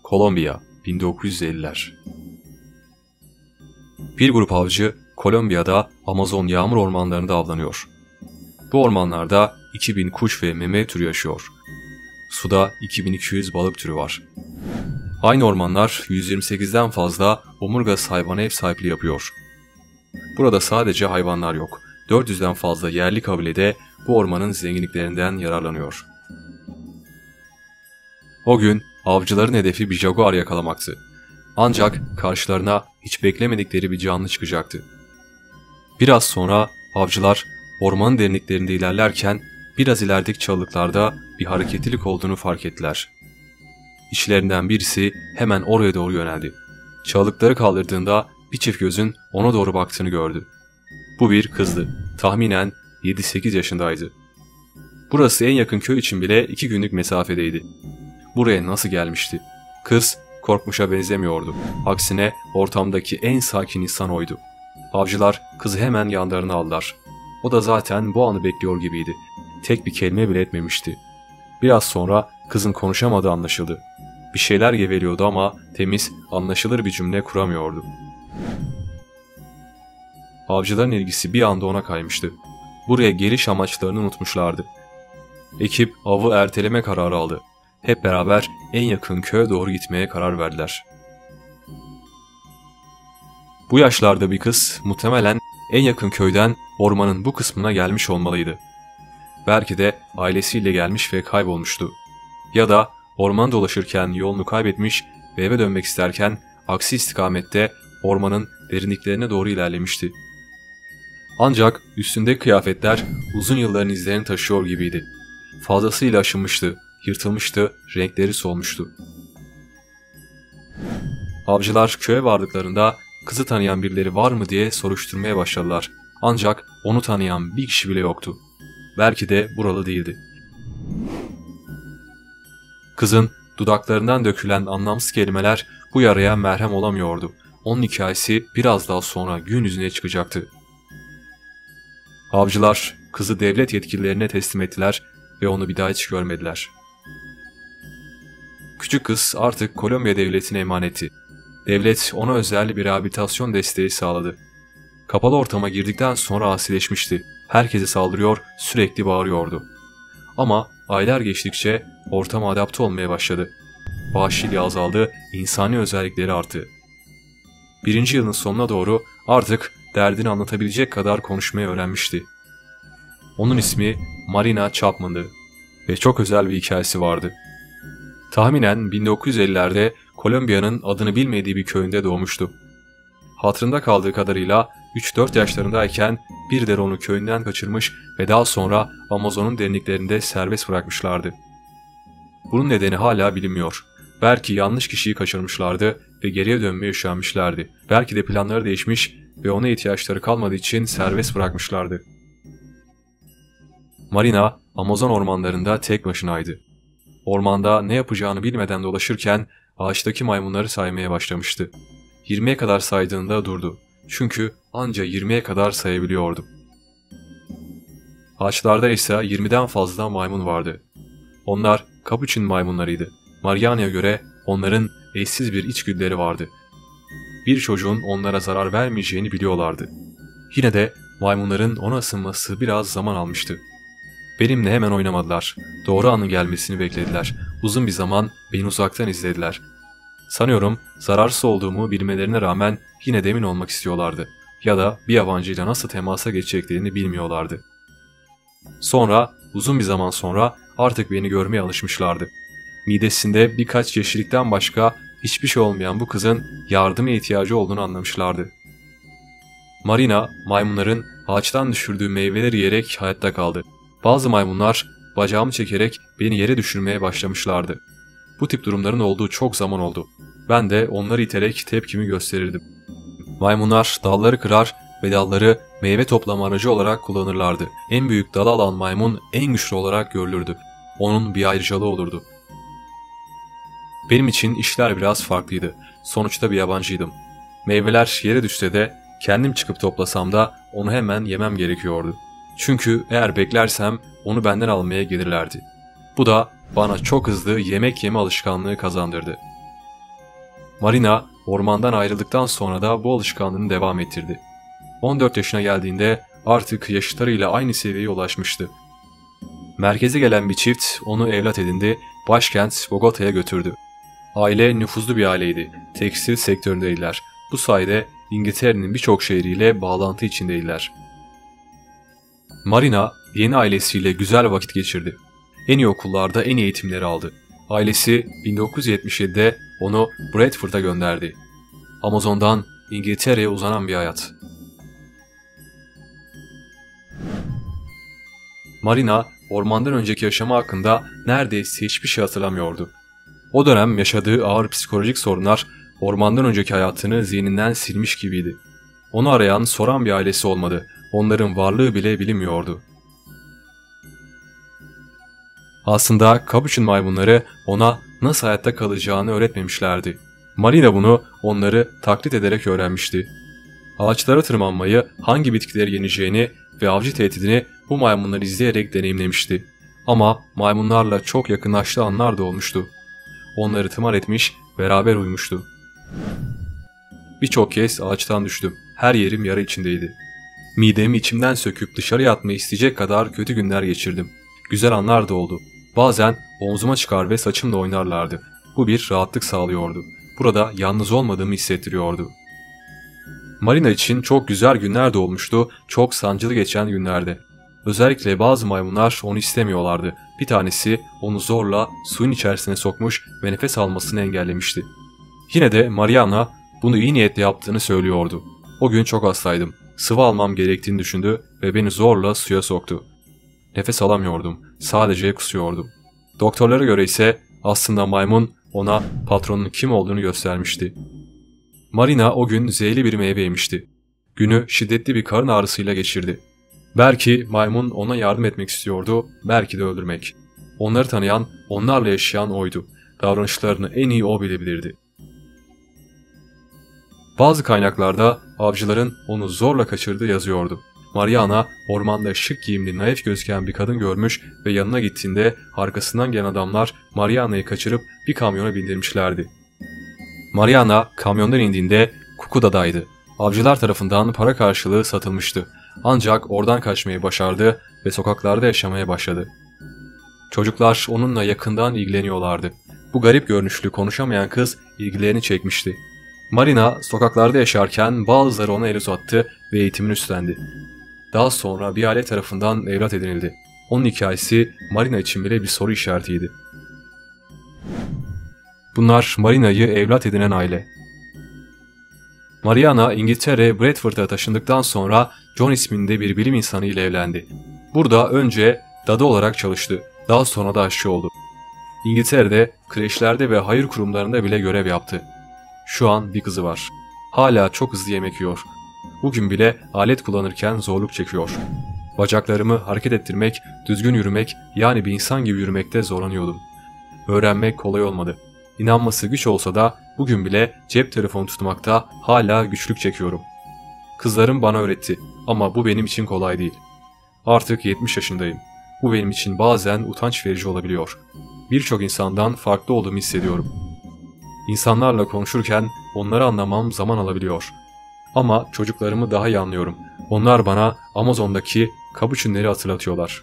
Kolombiya, 1950'ler. Bir grup avcı Kolombiya'da Amazon yağmur ormanlarında avlanıyor. Bu ormanlarda 2000 kuş ve meme türü yaşıyor. Suda 2200 balık türü var. Aynı ormanlar 128'den fazla omurgasız hayvana ev sahipliği yapıyor. Burada sadece hayvanlar yok, 400'den fazla yerli kabile de bu ormanın zenginliklerinden yararlanıyor. O gün avcıların hedefi bir jaguar yakalamaktı. Ancak karşılarına hiç beklemedikleri bir canlı çıkacaktı. Biraz sonra avcılar ormanın derinliklerinde ilerlerken biraz ilerideki çalılıklarda bir hareketlilik olduğunu fark ettiler. İçlerinden birisi hemen oraya doğru yöneldi. Çalılıkları kaldırdığında bir çift gözün ona doğru baktığını gördü. Bu bir kızdı. Tahminen 7-8 yaşındaydı. Burası en yakın köy için bile 2 günlük mesafedeydi. Buraya nasıl gelmişti? Kız korkmuşa benzemiyordu. Aksine ortamdaki en sakin insan oydu. Avcılar kızı hemen yanlarına aldılar. O da zaten bu anı bekliyor gibiydi. Tek bir kelime bile etmemişti. Biraz sonra kızın konuşamadığı anlaşıldı. Bir şeyler geveliyordu ama temiz, anlaşılır bir cümle kuramıyordu. Avcıların ilgisi bir anda ona kaymıştı. Buraya geliş amaçlarını unutmuşlardı. Ekip avı erteleme kararı aldı. Hep beraber en yakın köye doğru gitmeye karar verdiler. Bu yaşlarda bir kız muhtemelen en yakın köyden ormanın bu kısmına gelmiş olmalıydı. Belki de ailesiyle gelmiş ve kaybolmuştu. Ya da orman dolaşırken yolunu kaybetmiş ve eve dönmek isterken aksi istikamette ormanın derinliklerine doğru ilerlemişti. Ancak üstündeki kıyafetler uzun yılların izlerini taşıyor gibiydi. Fazlasıyla aşınmıştı, yırtılmıştı, renkleri solmuştu. Avcılar köye vardıklarında kızı tanıyan birileri var mı diye soruşturmaya başladılar. Ancak onu tanıyan bir kişi bile yoktu. Belki de buralı değildi. Kızın dudaklarından dökülen anlamsız kelimeler bu yaraya merhem olamıyordu. Onun hikayesi biraz daha sonra gün yüzüne çıkacaktı. Avcılar kızı devlet yetkililerine teslim ettiler ve onu bir daha hiç görmediler. Küçük kız artık Kolombiya devletine emanetti. Devlet ona özel bir rehabilitasyon desteği sağladı. Kapalı ortama girdikten sonra asileşmişti. Herkese saldırıyor, sürekli bağırıyordu. Ama aylar geçtikçe ortama adapte olmaya başladı. Vahşiliği azaldı, insani özellikleri arttı. 1. yılın sonuna doğru artık derdini anlatabilecek kadar konuşmayı öğrenmişti. Onun ismi Marina Chapman'dı ve çok özel bir hikayesi vardı. Tahminen 1950'lerde Kolombiya'nın adını bilmediği bir köyünde doğmuştu. Hatırında kaldığı kadarıyla 3-4 yaşlarındayken birileri onu köyünden kaçırmış ve daha sonra Amazon'un derinliklerinde serbest bırakmışlardı. Bunun nedeni hala bilinmiyor. Belki yanlış kişiyi kaçırmışlardı ve geriye dönmeye üşenmişlerdi. Belki de planları değişmiş ve ona ihtiyaçları kalmadığı için serbest bırakmışlardı. Marina, Amazon ormanlarında tek başınaydı. Ormanda ne yapacağını bilmeden dolaşırken ağaçtaki maymunları saymaya başlamıştı. 20'ye kadar saydığında durdu. Çünkü anca 20'ye kadar sayabiliyordu. Ağaçlarda ise 20'den fazla maymun vardı. Onlar kapuçin maymunlarıydı. Mariana'ya göre onların eşsiz bir içgüdüleri vardı. Bir çocuğun onlara zarar vermeyeceğini biliyorlardı. Yine de maymunların ona ısınması biraz zaman almıştı. Benimle hemen oynamadılar. Doğru anın gelmesini beklediler. Uzun bir zaman beni uzaktan izlediler. Sanıyorum zararsız olduğumu bilmelerine rağmen yine de emin olmak istiyorlardı. Ya da bir yabancıyla nasıl temasa geçeceklerini bilmiyorlardı. Sonra, uzun bir zaman sonra artık beni görmeye alışmışlardı. Midesinde birkaç yeşillikten başka hiçbir şey olmayan bu kızın yardıma ihtiyacı olduğunu anlamışlardı. Marina, maymunların ağaçtan düşürdüğü meyveleri yiyerek hayatta kaldı. Bazı maymunlar bacağımı çekerek beni yere düşürmeye başlamışlardı. Bu tip durumların olduğu çok zaman oldu. Ben de onları iterek tepkimi gösterirdim. Maymunlar dalları kırar ve dalları meyve toplama aracı olarak kullanırlardı. En büyük dal alan maymun en güçlü olarak görülürdü. Onun bir ayrıcalığı olurdu. Benim için işler biraz farklıydı. Sonuçta bir yabancıydım. Meyveler yere düşse de kendim çıkıp toplasam da onu hemen yemem gerekiyordu. Çünkü eğer beklersem onu benden almaya gelirlerdi. Bu da bana çok hızlı yemek yeme alışkanlığı kazandırdı. Marina ormandan ayrıldıktan sonra da bu alışkanlığını devam ettirdi. 14 yaşına geldiğinde artık yaşıtlarıyla aynı seviyeye ulaşmıştı. Merkeze gelen bir çift onu evlat edindi, başkent Bogota'ya götürdü. Aile nüfuzlu bir aileydi, tekstil sektöründeydiler. Bu sayede İngiltere'nin birçok şehriyle bağlantı içindeydiler. Marina yeni ailesiyle güzel vakit geçirdi. En iyi okullarda en iyi eğitimleri aldı. Ailesi 1977'de onu Bradford'a gönderdi. Amazon'dan İngiltere'ye uzanan bir hayat. Marina, ormandan önceki yaşamı hakkında neredeyse hiçbir şey hatırlamıyordu. O dönem yaşadığı ağır psikolojik sorunlar ormandan önceki hayatını zihninden silmiş gibiydi. Onu arayan, soran bir ailesi olmadı. Onların varlığı bile bilinmiyordu. Aslında kapuçin maymunları ona nasıl hayatta kalacağını öğretmemişlerdi. Marina bunu onları taklit ederek öğrenmişti. Ağaçlara tırmanmayı, hangi bitkileri yeneceğini ve avcı tehdidini bu maymunları izleyerek deneyimlemişti. Ama maymunlarla çok yakınlaştığı anlar da olmuştu. Onları tımar etmiş, beraber uyumuştu. Birçok kez ağaçtan düştüm. Her yerim yara içindeydi. Midemi içimden söküp dışarıya atmayı isteyecek kadar kötü günler geçirdim. Güzel anlar da oldu. Bazen omzuma çıkar ve saçımla oynarlardı. Bu bir rahatlık sağlıyordu. Burada yalnız olmadığımı hissettiriyordu. Marina için çok güzel günler de olmuştu, çok sancılı geçen günlerde. Özellikle bazı maymunlar onu istemiyorlardı. Bir tanesi onu zorla suyun içerisine sokmuş ve nefes almasını engellemişti. Yine de Mariana bunu iyi niyetle yaptığını söylüyordu. O gün çok hastaydım. Sıvı almam gerektiğini düşündü ve beni zorla suya soktu. Nefes alamıyordum. Sadece kusuyordum. Doktorlara göre ise aslında maymun ona patronun kim olduğunu göstermişti. Marina o gün zehirli bir meyve yemişti. Günü şiddetli bir karın ağrısıyla geçirdi. Belki maymun ona yardım etmek istiyordu, belki de öldürmek. Onları tanıyan, onlarla yaşayan oydu. Davranışlarını en iyi o bilebilirdi. Bazı kaynaklarda avcıların onu zorla kaçırdığı yazıyordu. Mariana ormanda şık giyimli naif gözüken bir kadın görmüş ve yanına gittiğinde arkasından gelen adamlar Mariana'yı kaçırıp bir kamyona bindirmişlerdi. Mariana kamyondan indiğinde Kukuda'daydı. Avcılar tarafından para karşılığı satılmıştı. Ancak oradan kaçmayı başardı ve sokaklarda yaşamaya başladı. Çocuklar onunla yakından ilgileniyorlardı. Bu garip görünüşlü konuşamayan kız ilgilerini çekmişti. Marina sokaklarda yaşarken bazıları ona el uzattı ve eğitimini üstlendi. Daha sonra bir aile tarafından evlat edinildi. Onun hikayesi Marina için bile bir soru işaretiydi. Bunlar Marina'yı evlat edinen aile. Mariana İngiltere Bradford'a taşındıktan sonra John isminde bir bilim insanı ile evlendi. Burada önce dadı olarak çalıştı. Daha sonra da aşçı oldu. İngiltere'de kreşlerde ve hayır kurumlarında bile görev yaptı. Şu an bir kızı var. Hala çok hızlı yemek yiyor. Bugün bile alet kullanırken zorluk çekiyor. Bacaklarımı hareket ettirmek, düzgün yürümek, yani bir insan gibi yürümekte zorlanıyordum. Öğrenmek kolay olmadı. İnanması güç olsa da bugün bile cep telefonu tutmakta hala güçlük çekiyorum. Kızlarım bana öğretti ama bu benim için kolay değil. Artık 70 yaşındayım. Bu benim için bazen utanç verici olabiliyor. Birçok insandan farklı olduğumu hissediyorum. İnsanlarla konuşurken onları anlamam zaman alabiliyor. Ama çocuklarımı daha iyi anlıyorum. Onlar bana Amazon'daki kapuçinleri hatırlatıyorlar.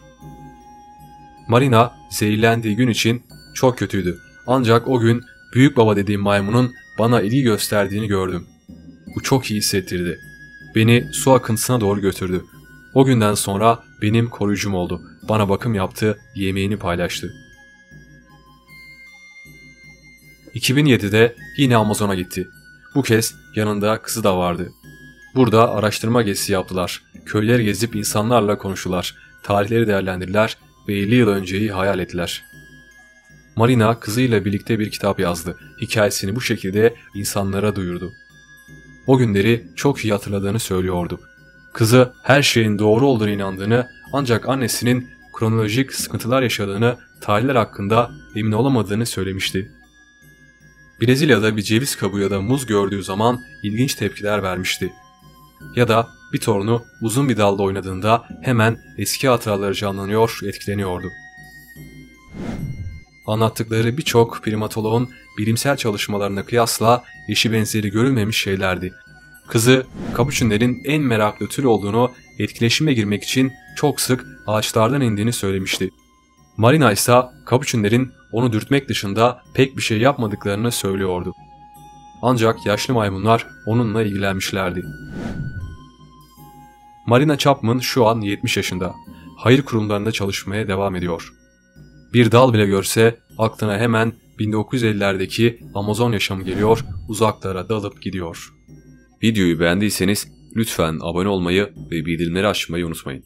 Marina zehirlendiği gün için çok kötüydü. Ancak o gün büyük baba dediğim maymunun bana ilgi gösterdiğini gördüm. Bu çok iyi hissettirdi. Beni su akıntısına doğru götürdü. O günden sonra benim koruyucum oldu. Bana bakım yaptı, yemeğini paylaştı. 2007'de yine Amazon'a gitti. Bu kez yanında kızı da vardı. Burada araştırma gezisi yaptılar. Köyleri gezip insanlarla konuştular. Tarihleri değerlendirdiler ve 50 yıl önceyi hayal ettiler. Marina kızıyla birlikte bir kitap yazdı. Hikayesini bu şekilde insanlara duyurdu. O günleri çok iyi hatırladığını söylüyordu. Kızı her şeyin doğru olduğunu inandığını, ancak annesinin kronolojik sıkıntılar yaşadığını, tarihler hakkında emin olamadığını söylemişti. Brezilya'da bir ceviz kabuğu ya da muz gördüğü zaman ilginç tepkiler vermişti. Ya da bir torunu uzun bir dalda oynadığında hemen eski hatıraları canlanıyor, etkileniyordu. Anlattıkları birçok primatoloğun bilimsel çalışmalarına kıyasla eşi benzeri görülmemiş şeylerdi. Kızı kapuçinlerin en meraklı tür olduğunu, etkileşime girmek için çok sık ağaçlardan indiğini söylemişti. Marina ise kapuçinlerin onu dürtmek dışında pek bir şey yapmadıklarını söylüyordu. Ancak yaşlı maymunlar onunla ilgilenmişlerdi. Marina Chapman şu an 70 yaşında. Hayır kurumlarında çalışmaya devam ediyor. Bir dal bile görse aklına hemen 1950'lerdeki Amazon yaşamı geliyor, uzaklara dalıp gidiyor. Videoyu beğendiyseniz lütfen abone olmayı ve bildirimleri açmayı unutmayın.